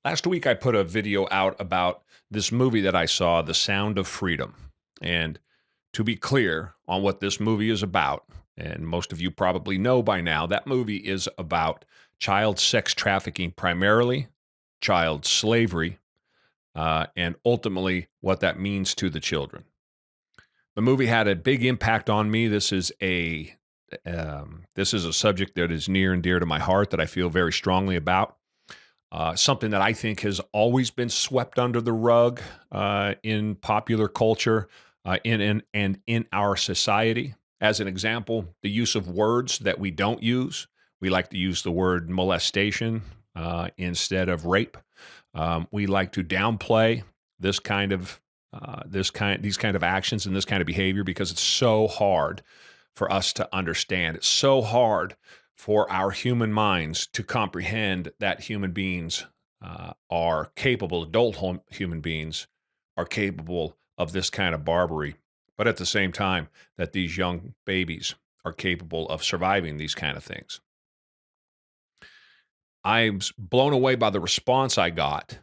Last week, I put a video out about this movie that I saw, The Sound of Freedom. And to be clear on what this movie is about, and most of you probably know by now, that movie is about child sex trafficking primarily, child slavery, and ultimately what that means to the children. The movie had a big impact on me. This is a subject that is near and dear to my heart that I feel very strongly about. Something that I think has always been swept under the rug in popular culture, and in our society. As an example, the use of words that we don't use. We like to use the word molestation instead of rape. We like to downplay this kind of these kind of actions and this kind of behavior because it's so hard for us to understand. It's so hard for our human minds to comprehend that human beings are capable, human beings are capable of this kind of barbarity, but at the same time, that these young babies are capable of surviving these kind of things. I'm blown away by the response I got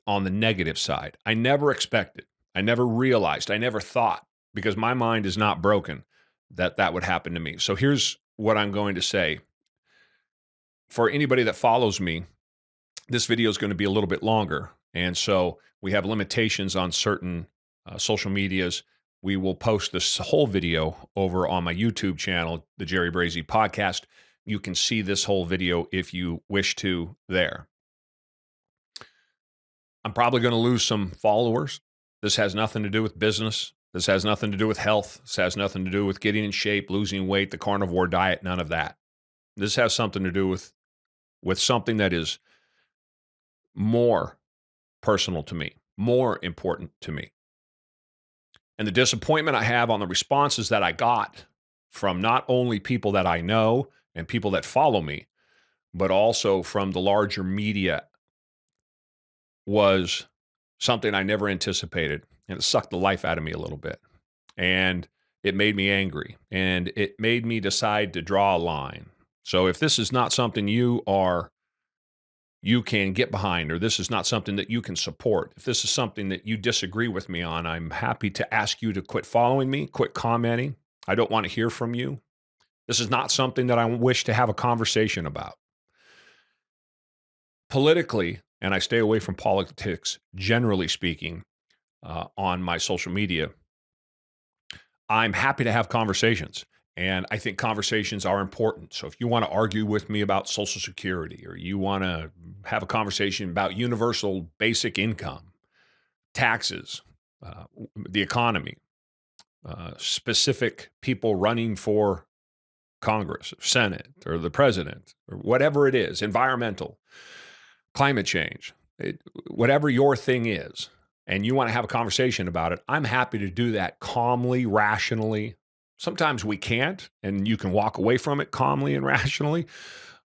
on the negative side. I never expected, I never realized, I never thought, because my mind is not broken, that that would happen to me. So here's what I'm going to say. For anybody that follows me, this video is going to be a little bit longer. And so we have limitations on certain social medias. We will post this whole video over on my YouTube channel, the Jerry Brazy Podcast. You can see this whole video if you wish to there. I'm probably going to lose some followers. This has nothing to do with business. This has nothing to do with health. This has nothing to do with getting in shape, losing weight, the carnivore diet, none of that. This has something to do with something that is more personal to me, more important to me. And the disappointment I have on the responses that I got from not only people that I know and people that follow me, but also from the larger media was something I never anticipated. And it sucked the life out of me a little bit. And it made me angry. And it made me decide to draw a line. So if this is not something you can get behind, or this is not something that you can support, if this is something that you disagree with me on, I'm happy to ask you to quit following me, quit commenting. I don't want to hear from you. This is not something that I wish to have a conversation about. Politically, and I stay away from politics, generally speaking, on my social media, I'm happy to have conversations. And I think conversations are important. So if you want to argue with me about Social Security, or you want to have a conversation about universal basic income, taxes, the economy, specific people running for Congress, Senate, or the president, or whatever it is, environmental, climate change, whatever your thing is, and you want to have a conversation about it, I'm happy to do that calmly, rationally. Sometimes we can't, and you can walk away from it calmly and rationally,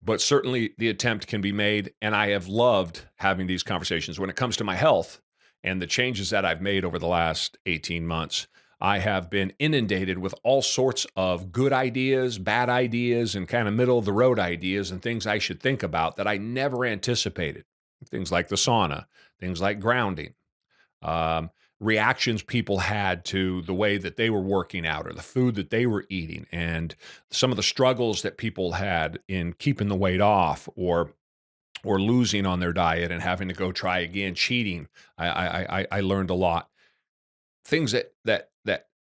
but certainly the attempt can be made. And I have loved having these conversations. When it comes to my health and the changes that I've made over the last 18 months, I have been inundated with all sorts of good ideas, bad ideas, and kind of middle of the road ideas and things I should think about that I never anticipated. Things like the sauna, things like grounding, reactions people had to the way that they were working out or the food that they were eating, and some of the struggles that people had in keeping the weight off or losing on their diet and having to go try again, cheating. I learned a lot. Things that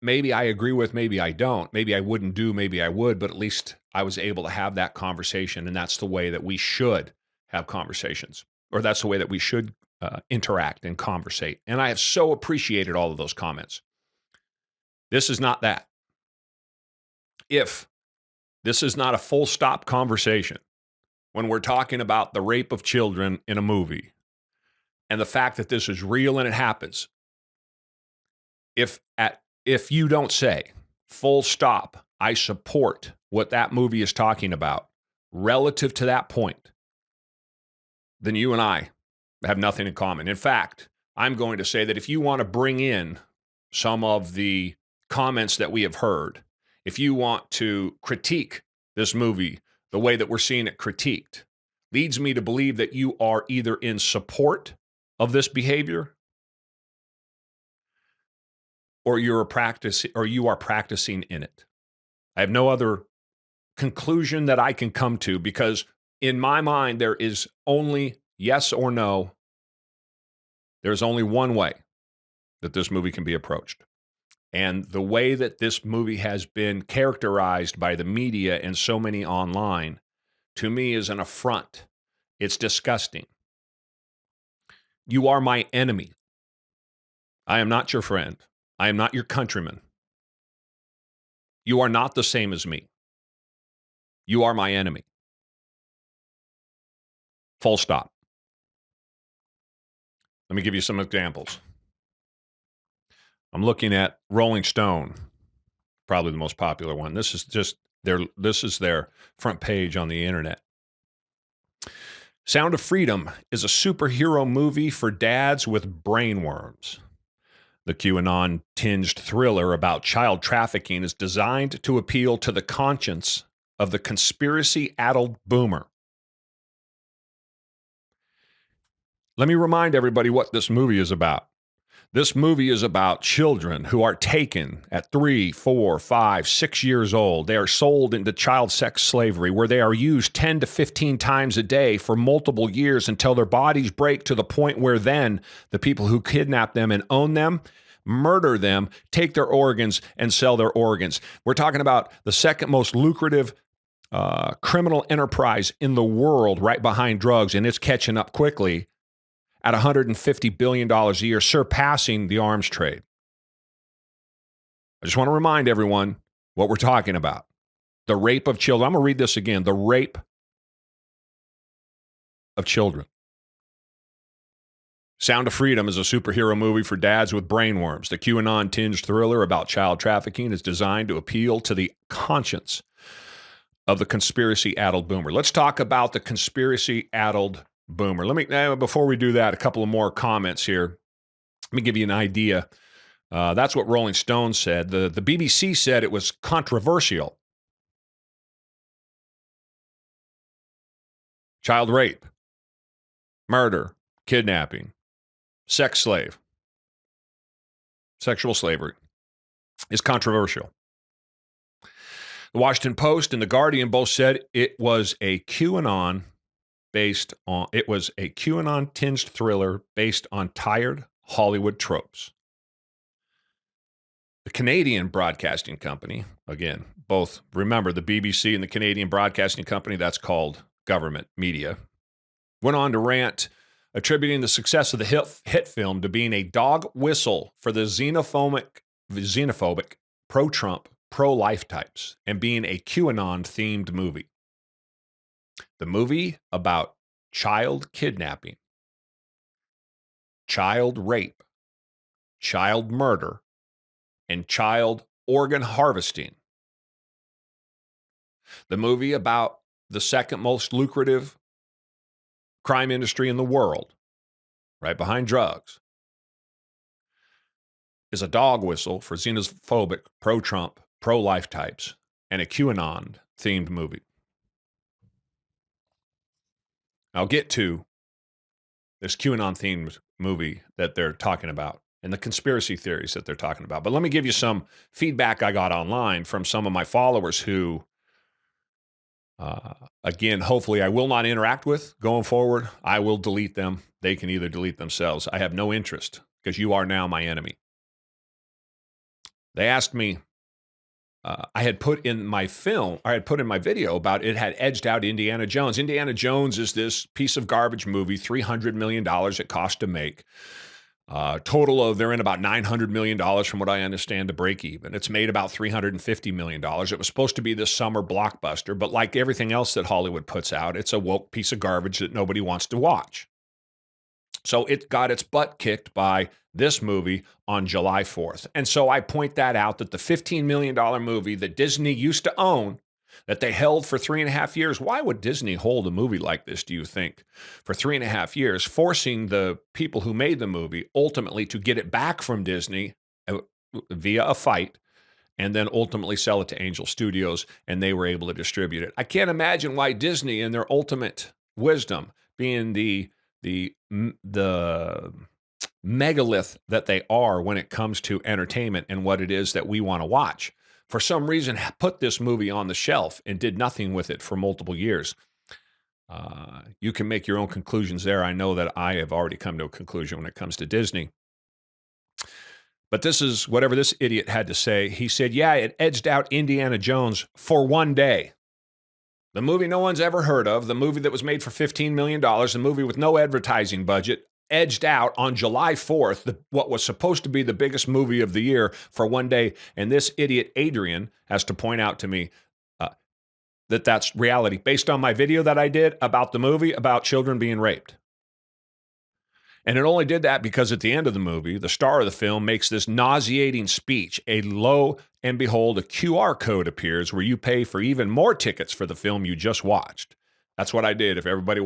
maybe I agree with, maybe I don't, maybe I wouldn't do, maybe I would, but at least I was able to have that conversation, and that's the way that we should have conversations, or that's the way that we should interact and conversate. And I have so appreciated all of those comments. This is not that. If this is not a full stop conversation when we're talking about the rape of children in a movie and the fact that this is real and it happens, if you don't say full stop, I support what that movie is talking about relative to that point, then you and I have nothing in common. In fact, I'm going to say that if you want to bring in some of the comments that we have heard, if you want to critique this movie the way that we're seeing it critiqued, leads me to believe that you are either in support of this behavior or you are practicing in it. I have no other conclusion that I can come to, because in my mind there is only yes or no. There's only one way that this movie can be approached. And the way that this movie has been characterized by the media and so many online, to me, is an affront. It's disgusting. You are my enemy. I am not your friend. I am not your countryman. You are not the same as me. You are my enemy. Full stop. Let me give you some examples. I'm looking at Rolling Stone, probably the most popular one. This is their front page on the internet. Sound of Freedom is a superhero movie for dads with brainworms. The QAnon-tinged thriller about child trafficking is designed to appeal to the conscience of the conspiracy-addled boomer. Let me remind everybody what this movie is about. This movie is about children who are taken at 3, 4, 5, 6 years old. They are sold into child sex slavery, where they are used 10 to 15 times a day for multiple years until their bodies break to the point where then the people who kidnap them and own them murder them, take their organs, and sell their organs. We're talking about the second most lucrative criminal enterprise in the world, right behind drugs, and it's catching up quickly at $150 billion a year, surpassing the arms trade. I just want to remind everyone what we're talking about. The rape of children. I'm going to read this again. The rape of children. Sound of Freedom is a superhero movie for dads with brainworms. The QAnon-tinged thriller about child trafficking is designed to appeal to the conscience of the conspiracy-addled boomer. Let's talk about the conspiracy-addled boomer. Before we do that, a couple of more comments here. Let me give you an idea. That's what Rolling Stone said. The BBC said it was controversial. Child rape, murder, kidnapping, sex slave, sexual slavery is controversial. The Washington Post and The Guardian both said it was a QAnon tinged thriller based on tired Hollywood tropes. The Canadian Broadcasting Company, again, both remember the BBC and the Canadian Broadcasting Company, that's called government media, went on to rant, attributing the success of the hit film to being a dog whistle for the xenophobic, pro-Trump, pro-life types, and being a QAnon-themed movie. The movie about child kidnapping, child rape, child murder, and child organ harvesting. The movie about the second most lucrative crime industry in the world, right behind drugs, is a dog whistle for xenophobic, pro-Trump, pro-life types, and a QAnon-themed movie. I'll get to this QAnon-themed movie that they're talking about and the conspiracy theories that they're talking about. But let me give you some feedback I got online from some of my followers who, again, hopefully I will not interact with going forward. I will delete them. They can either delete themselves. I have no interest because you are now my enemy. They asked me, I had put in my video about it had edged out Indiana Jones. Indiana Jones is this piece of garbage movie, $300 million it cost to make. They're in about $900 million from what I understand to break even. It's made about $350 million. It was supposed to be this summer blockbuster, but like everything else that Hollywood puts out, it's a woke piece of garbage that nobody wants to watch. So it got its butt kicked by this movie on July 4th. And so I point that out, that the $15 million movie that Disney used to own, that they held for 3.5 years. Why would Disney hold a movie like this, do you think, for 3.5 years, forcing the people who made the movie ultimately to get it back from Disney via a fight, and then ultimately sell it to Angel Studios, and they were able to distribute it? I can't imagine why Disney, in their ultimate wisdom, being the megalith that they are when it comes to entertainment and what it is that we want to watch, for some reason put this movie on the shelf and did nothing with it for multiple years. You can make your own conclusions there. I know that I have already come to a conclusion when it comes to Disney. But this is whatever this idiot had to say. He said, yeah, it edged out Indiana Jones for one day. The movie no one's ever heard of, the movie that was made for $15 million, the movie with no advertising budget, edged out on July 4th, what was supposed to be the biggest movie of the year for one day. And this idiot, Adrian, has to point out to me that that's reality based on my video that I did about the movie about children being raped. And it only did that because at the end of the movie, the star of the film makes this nauseating speech. Lo and behold, a QR code appears where you pay for even more tickets for the film you just watched. That's what I did. If everybody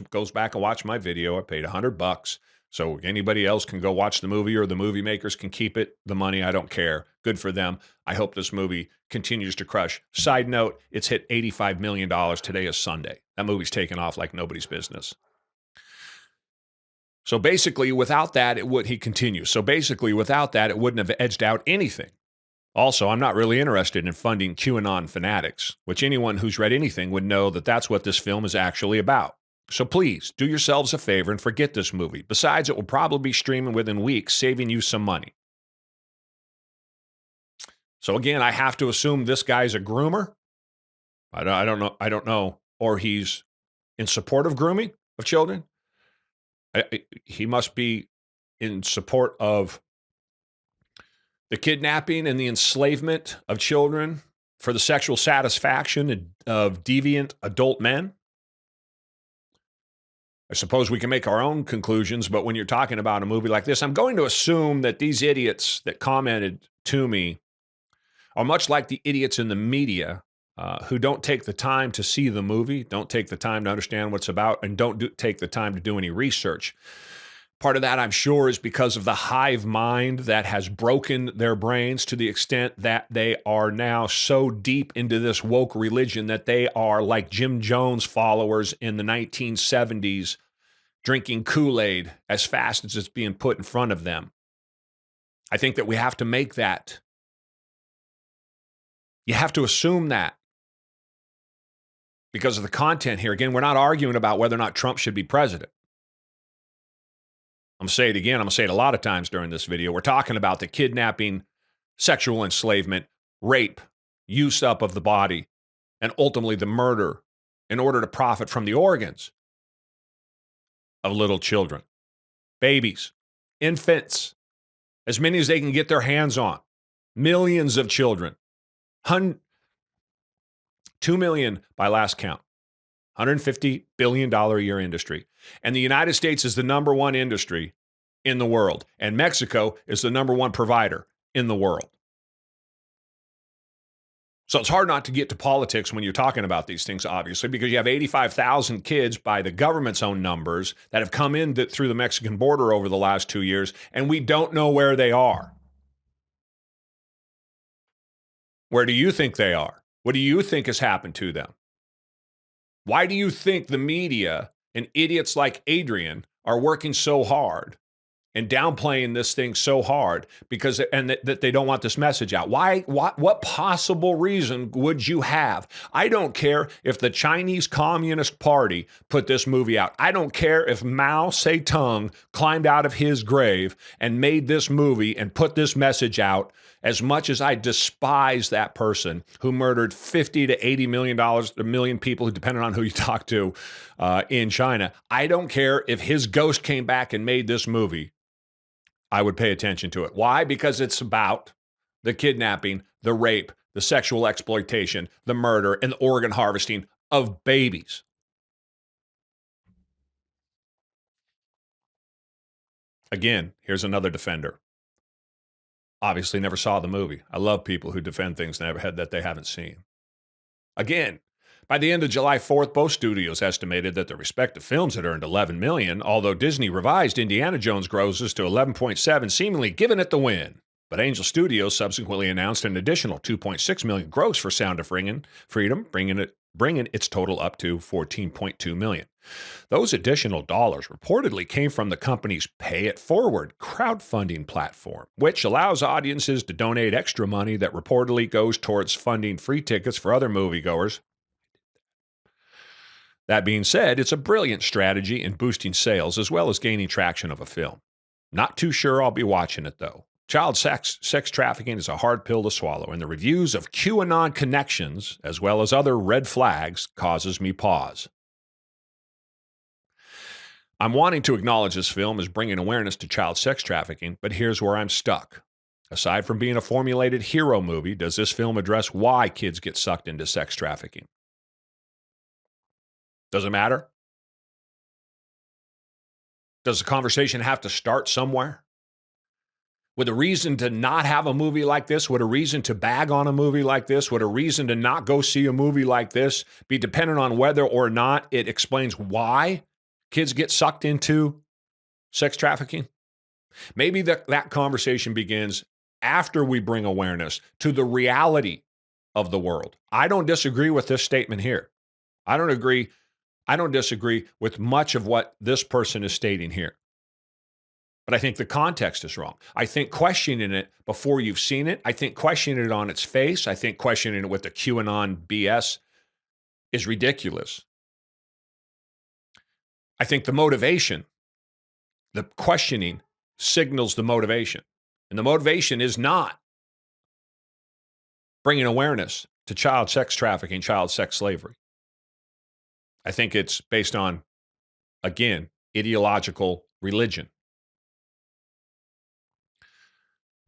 goes back and watch my video, I paid $100. So anybody else can go watch the movie, or the movie makers can keep it, the money. I don't care. Good for them. I hope this movie continues to crush. Side note, it's hit $85 million. Today is Sunday. That movie's taken off like nobody's business. So basically, without that, he continues. So basically, without that, it wouldn't have edged out anything. Also, I'm not really interested in funding QAnon fanatics, which anyone who's read anything would know that that's what this film is actually about. So please, do yourselves a favor and forget this movie. Besides, it will probably be streaming within weeks, saving you some money. So again, I have to assume this guy's a groomer. I don't know. Or he's in support of grooming of children. He must be in support of the kidnapping and the enslavement of children for the sexual satisfaction of deviant adult men. I suppose we can make our own conclusions, but when you're talking about a movie like this, I'm going to assume that these idiots that commented to me are much like the idiots in the media who don't take the time to see the movie, don't take the time to understand what it's about, and don't take the time to do any research. Part of that, I'm sure, is because of the hive mind that has broken their brains to the extent that they are now so deep into this woke religion that they are like Jim Jones followers in the 1970s, drinking Kool-Aid as fast as it's being put in front of them. I think that we have to make that. You have to assume that because of the content here. Again, we're not arguing about whether or not Trump should be president. I'm going to say it again. I'm going to say it a lot of times during this video. We're talking about the kidnapping, sexual enslavement, rape, use up of the body, and ultimately the murder in order to profit from the organs of little children, babies, infants, as many as they can get their hands on, millions of children, 2 million by last count. $150 billion a year industry. And the United States is the number one industry in the world. And Mexico is the number one provider in the world. So it's hard not to get to politics when you're talking about these things, obviously, because you have 85,000 kids by the government's own numbers that have come in through the Mexican border over the last 2 years, and we don't know where they are. Where do you think they are? What do you think has happened to them? Why do you think the media and idiots like Adrian are working so hard and downplaying this thing so hard that they don't want this message out? What possible reason would you have? I don't care if the Chinese Communist Party put this movie out. I don't care if Mao Zedong climbed out of his grave and made this movie and put this message out. As much as I despise that person who murdered $50 to $80 million people, who depended on who you talk to in China, I don't care if his ghost came back and made this movie. I would pay attention to it. Why? Because it's about the kidnapping, the rape, the sexual exploitation, the murder, and the organ harvesting of babies. Again, here's another defender. Obviously never saw the movie. I love people who defend things that they haven't seen. Again, by the end of July 4th, both studios estimated that their respective films had earned $11 million, although Disney revised Indiana Jones grosses to $11.7, seemingly giving it the win. But Angel Studios subsequently announced an additional $2.6 million gross for Sound of Freedom, bringing bringing its total up to $14.2 million. Those additional dollars reportedly came from the company's Pay It Forward crowdfunding platform, which allows audiences to donate extra money that reportedly goes towards funding free tickets for other moviegoers. That being said, it's a brilliant strategy in boosting sales as well as gaining traction of a film. Not too sure I'll be watching it, though. Child sex trafficking is a hard pill to swallow, and the reviews of QAnon connections, as well as other red flags, causes me pause. I'm wanting to acknowledge this film as bringing awareness to child sex trafficking, but here's where I'm stuck. Aside from being a formulated hero movie, does this film address why kids get sucked into sex trafficking? Does it matter? Does the conversation have to start somewhere? Would a reason to not have a movie like this, would a reason to bag on a movie like this, would a reason to not go see a movie like this be dependent on whether or not it explains why kids get sucked into sex trafficking? Maybe that conversation begins after we bring awareness to the reality of the world. I don't disagree with this statement here. I don't disagree with much of what this person is stating here. But I think the context is wrong. I think questioning it before you've seen it, I think questioning it on its face, I think questioning it with the QAnon BS is ridiculous. I think the motivation, the questioning signals the motivation. And the motivation is not bringing awareness to child sex trafficking, child sex slavery. I think it's based on, again, ideological religion.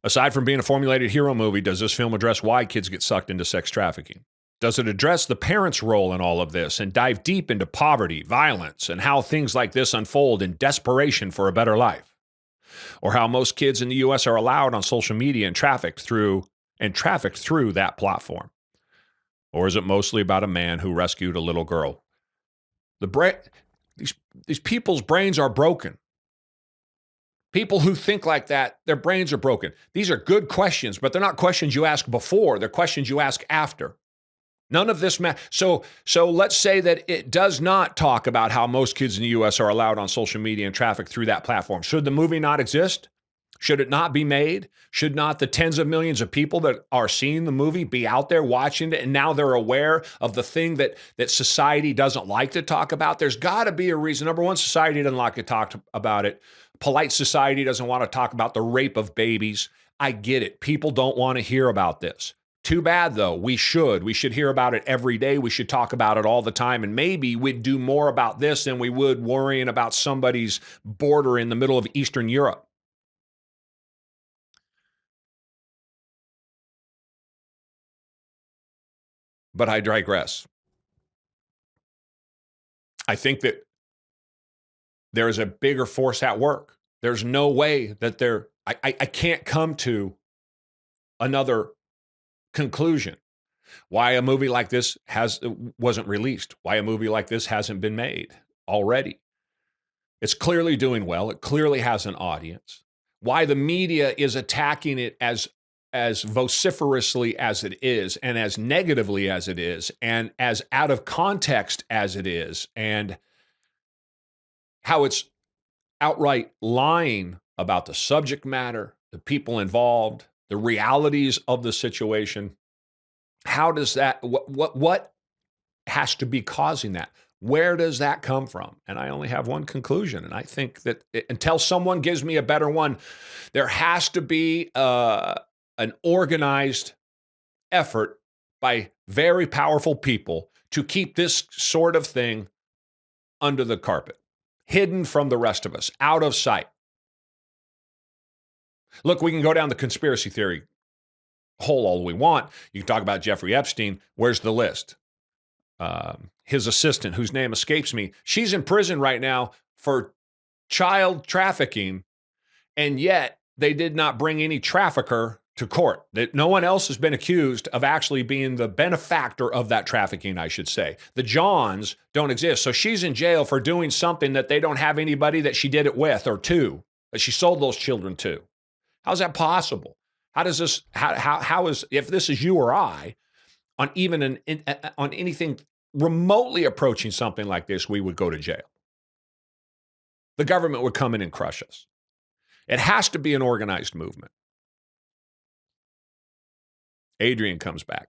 Aside from being a formulated hero movie, does this film address why kids get sucked into sex trafficking? Does it address the parents' role in all of this and dive deep into poverty, violence, and how things like this unfold in desperation for a better life? Or how most kids in the U.S. are allowed on social media and trafficked through that platform? Or is it mostly about a man who rescued a little girl? These people's brains are broken. People who think like that, their brains are broken. These are good questions, but they're not questions you ask before. They're questions you ask after. None of this matters. So let's say that it does not talk about how most kids in the U.S. are allowed on social media and trafficked through that platform. Should the movie not exist? Should it not be made? Should not the tens of millions of people that are seeing the movie be out there watching it, and now they're aware of the thing that society doesn't like to talk about? There's got to be a reason. Number one, society doesn't like to talk about it. Polite society doesn't want to talk about the rape of babies. I get it. People don't want to hear about this. Too bad, though. We should hear about it every day. We should talk about it all the time. And maybe we'd do more about this than we would worrying about somebody's border in the middle of Eastern Europe. But I digress. I think that there is a bigger force at work. There's no way that I can't come to another conclusion why a movie like this wasn't released, why a movie like this hasn't been made already. It's clearly doing well. It clearly has an audience. Why the media is attacking it as vociferously as it is, and as negatively as it is, and as out of context as it is, and how it's outright lying about the subject matter, the people involved, the realities of the situation. How does that, what has to be causing that? Where does that come from? And I only have one conclusion. And I think that until someone gives me a better one, there has to be an organized effort by very powerful people to keep this sort of thing under the carpet, hidden from the rest of us, out of sight. Look, we can go down the conspiracy theory hole all we want. You can talk about Jeffrey Epstein. Where's the list? His assistant, whose name escapes me, she's in prison right now for child trafficking, and yet they did not bring any trafficker to court. That no one else has been accused of actually being the benefactor of that trafficking, I should say. The Johns don't exist. So she's in jail for doing something that they don't have anybody that she did it with or to, that she sold those children to. How's that possible? How does this, how is, if this is you or I, on even on anything remotely approaching something like this, we would go to jail. The government would come in and crush us. It has to be an organized movement. Adrian comes back.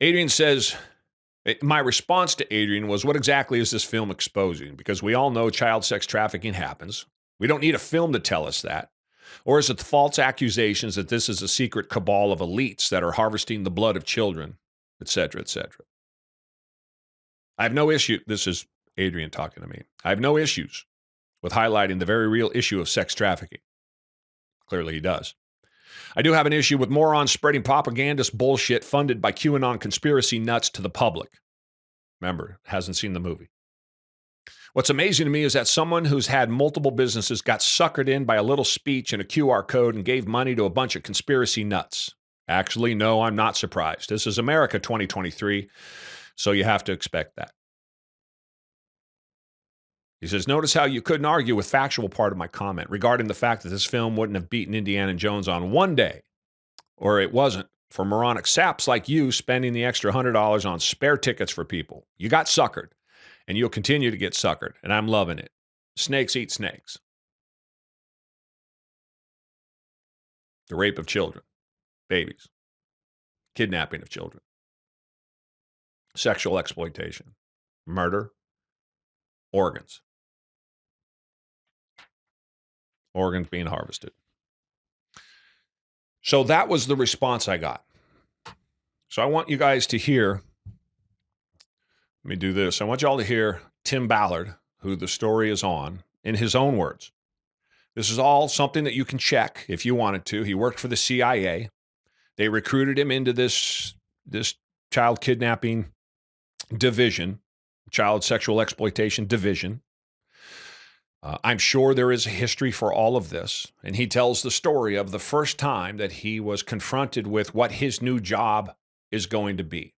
Adrian says, my response to Adrian was, what exactly is this film exposing? Because we all know child sex trafficking happens. We don't need a film to tell us that. Or is it the false accusations that this is a secret cabal of elites that are harvesting the blood of children, et cetera, et cetera? I have no issue. This is Adrian talking to me. I have no issues with highlighting the very real issue of sex trafficking. Clearly he does. I do have an issue with morons spreading propagandist bullshit funded by QAnon conspiracy nuts to the public. Remember, hasn't seen the movie. What's amazing to me is that someone who's had multiple businesses got suckered in by a little speech and a QR code and gave money to a bunch of conspiracy nuts. Actually, no, I'm not surprised. This is America 2023, so you have to expect that. He says, notice how you couldn't argue with factual part of my comment regarding the fact that this film wouldn't have beaten Indiana Jones on one day, or it wasn't for moronic saps like you spending the extra $100 on spare tickets for people. You got suckered, and you'll continue to get suckered, and I'm loving it. Snakes eat snakes. The rape of children, babies, kidnapping of children, sexual exploitation, murder, organs. Organs being harvested. So that was the response I got. So I want you guys to hear, let me do this. I want y'all to hear Tim Ballard, who the story is on, in his own words. This is all something that you can check if you wanted to. He worked for the CIA. They recruited him into this child kidnapping division, child sexual exploitation division. I'm sure there is a history for all of this. And he tells the story of the first time that he was confronted with what his new job is going to be.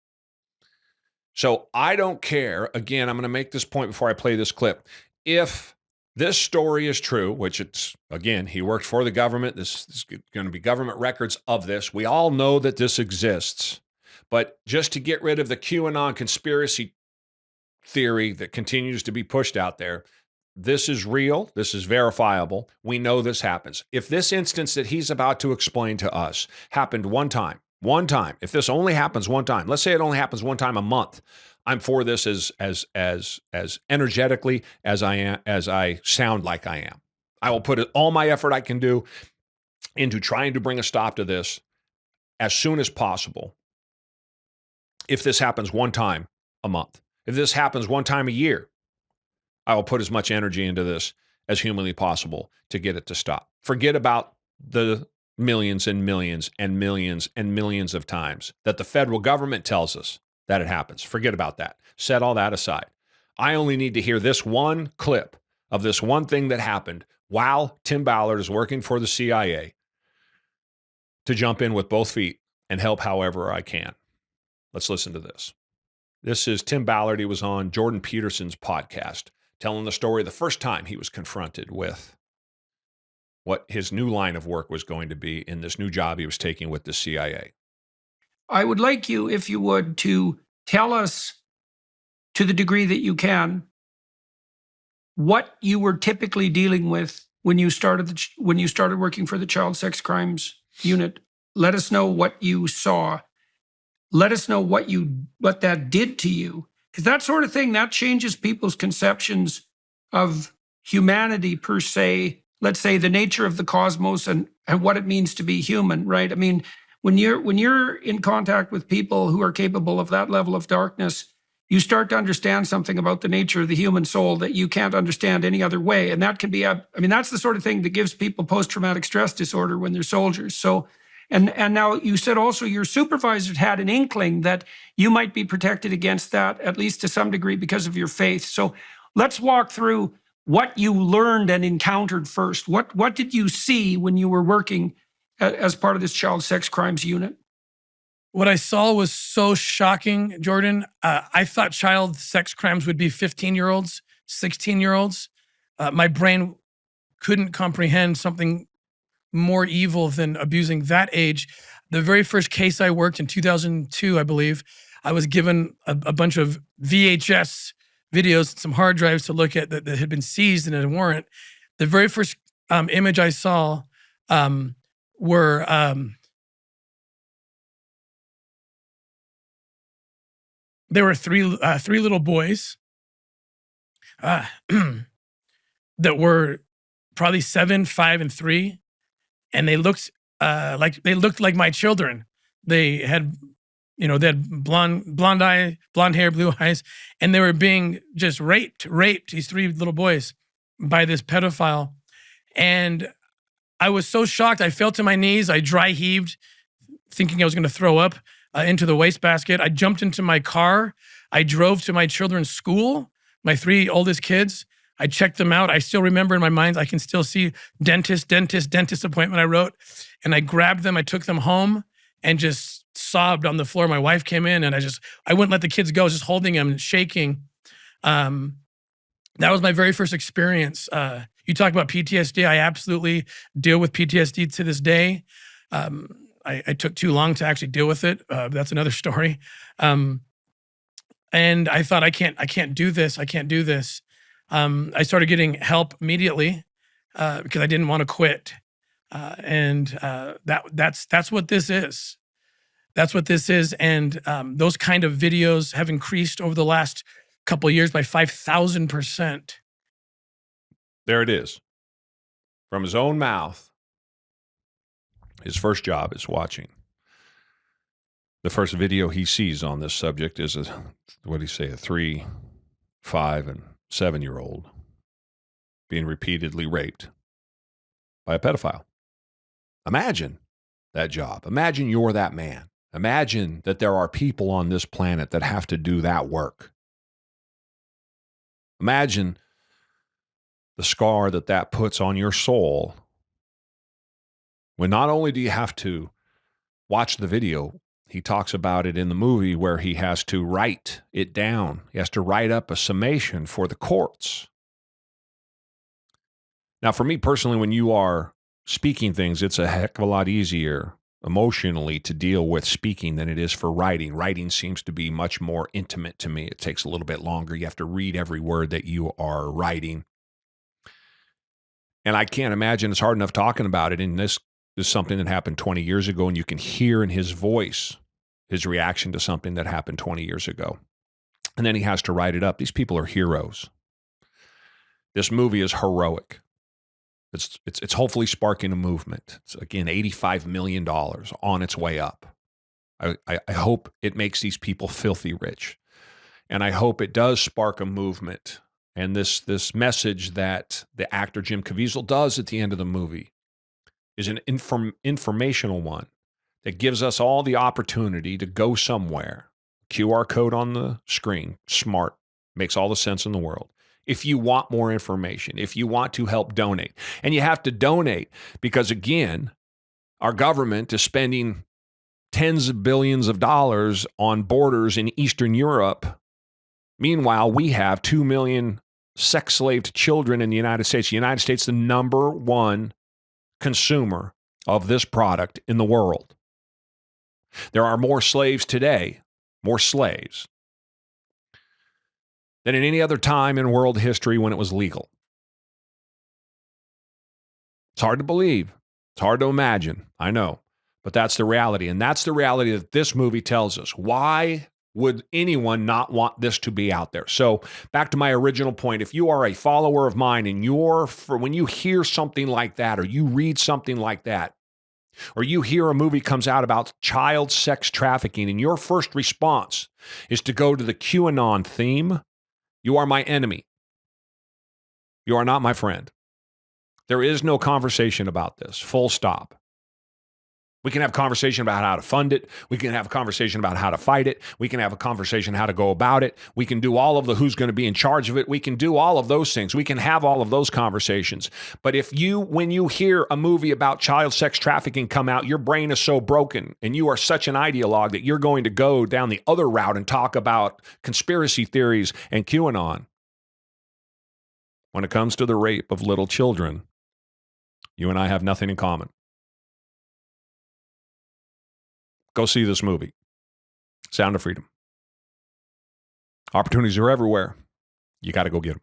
So I don't care. Again, I'm going to make this point before I play this clip. If this story is true, which it's, again, he worked for the government. This is going to be government records of this. We all know that this exists. But just to get rid of the QAnon conspiracy theory that continues to be pushed out there, this is real. This is verifiable. We know this happens. If this instance that he's about to explain to us happened one time, if this only happens one time, let's say it only happens one time a month, I'm for this as energetically as I sound like I am. I will put all my effort I can do into trying to bring a stop to this as soon as possible. If this happens one time a month, if this happens one time a year, I will put as much energy into this as humanly possible to get it to stop. Forget about the millions and millions and millions and millions of times that the federal government tells us that it happens. Forget about that. Set all that aside. I only need to hear this one clip of this one thing that happened while Tim Ballard is working for the CIA to jump in with both feet and help however I can. Let's listen to this. This is Tim Ballard. He was on Jordan Peterson's podcast, telling the story the first time he was confronted with what his new line of work was going to be in this new job he was taking with the CIA. I would like you, if you would, to tell us, to the degree that you can, what you were typically dealing with when you started working for the Child Sex Crimes Unit. Let us know what you saw. Let us know what that did to you. Because that sort of thing, that changes people's conceptions of humanity per se. Let's say the nature of the cosmos and what it means to be human, right? I mean, when you're in contact with people who are capable of that level of darkness, you start to understand something about the nature of the human soul that you can't understand any other way. And that can be that's the sort of thing that gives people post-traumatic stress disorder when they're soldiers. So, and now you said also your supervisors had an inkling that you might be protected against that, at least to some degree, because of your faith. So let's walk through what you learned and encountered first. What did you see when you were working as part of this child sex crimes unit? What I saw was so shocking, Jordan. I thought child sex crimes would be 15-year-olds, 16-year-olds. My brain couldn't comprehend something more evil than abusing that age. The very first case I worked in 2002, I believe, I was given a bunch of VHS videos, some hard drives to look at that had been seized in a warrant. The very first image I saw were there were three little boys that were probably 7, 5, and 3, and they looked like my children. They had, they had blonde hair, blue eyes, and they were being just raped. These 3 little boys by this pedophile, and I was so shocked. I fell to my knees. I dry heaved, thinking I was going to throw up into the wastebasket. I jumped into my car. I drove to my children's school, my 3 oldest kids. I checked them out. I still remember in my mind, I can still see dentist appointment I wrote. And I grabbed them. I took them home and just sobbed on the floor. My wife came in and I wouldn't let the kids go. I was just holding them and shaking. That was my very first experience. You talk about PTSD. I absolutely deal with PTSD to this day. I took too long to actually deal with it. That's another story. And I thought, I can't do this. I can't do this. I started getting help immediately because I didn't want to quit. That's what this is. That's what this is. And those kind of videos have increased over the last couple of years by 5,000%. There it is. From his own mouth, his first job is watching. The first video he sees on this subject is a 3, 5, and 7-year-old being repeatedly raped by a pedophile. Imagine that job. Imagine you're that man. Imagine that there are people on this planet that have to do that work. Imagine the scar that puts on your soul when not only do you have to watch the video, he talks about it in the movie where he has to write it down. He has to write up a summation for the courts. Now, for me personally, when you are speaking things, it's a heck of a lot easier emotionally to deal with speaking than it is for writing. Writing seems to be much more intimate to me. It takes a little bit longer. You have to read every word that you are writing. And I can't imagine it's hard enough talking about it. And this is something that happened 20 years ago, and you can hear in his voice his reaction to something that happened 20 years ago. And then he has to write it up. These people are heroes. This movie is heroic. It's hopefully sparking a movement. It's, again, $85 million on its way up. I hope it makes these people filthy rich. And I hope it does spark a movement. And this message that the actor Jim Caviezel does at the end of the movie is an informational one that gives us all the opportunity to go somewhere. QR code on the screen, smart, makes all the sense in the world. If you want more information, if you want to help donate. And you have to donate because, again, our government is spending tens of billions of dollars on borders in Eastern Europe. Meanwhile, we have 2 million sex-slaved children in the United States. The United States, the number one consumer of this product in the world. There are more slaves today, more slaves, than in any other time in world history when it was legal. It's hard to believe. It's hard to imagine. I know. But that's the reality. And that's the reality that this movie tells us. Why would anyone not want this to be out there? So back to my original point, if you are a follower of mine and when you hear something like that, or you read something like that, or you hear a movie comes out about child sex trafficking, and your first response is to go to the QAnon theme, you are my enemy. You are not my friend. There is no conversation about this. Full stop. We can have a conversation about how to fund it. We can have a conversation about how to fight it. We can have a conversation how to go about it. We can do all of the who's going to be in charge of it. We can do all of those things. We can have all of those conversations. But when you hear a movie about child sex trafficking come out, your brain is so broken and you are such an ideologue that you're going to go down the other route and talk about conspiracy theories and QAnon. When it comes to the rape of little children, you and I have nothing in common. go see this movie, Sound of Freedom. Opportunities are everywhere. You got to go get them.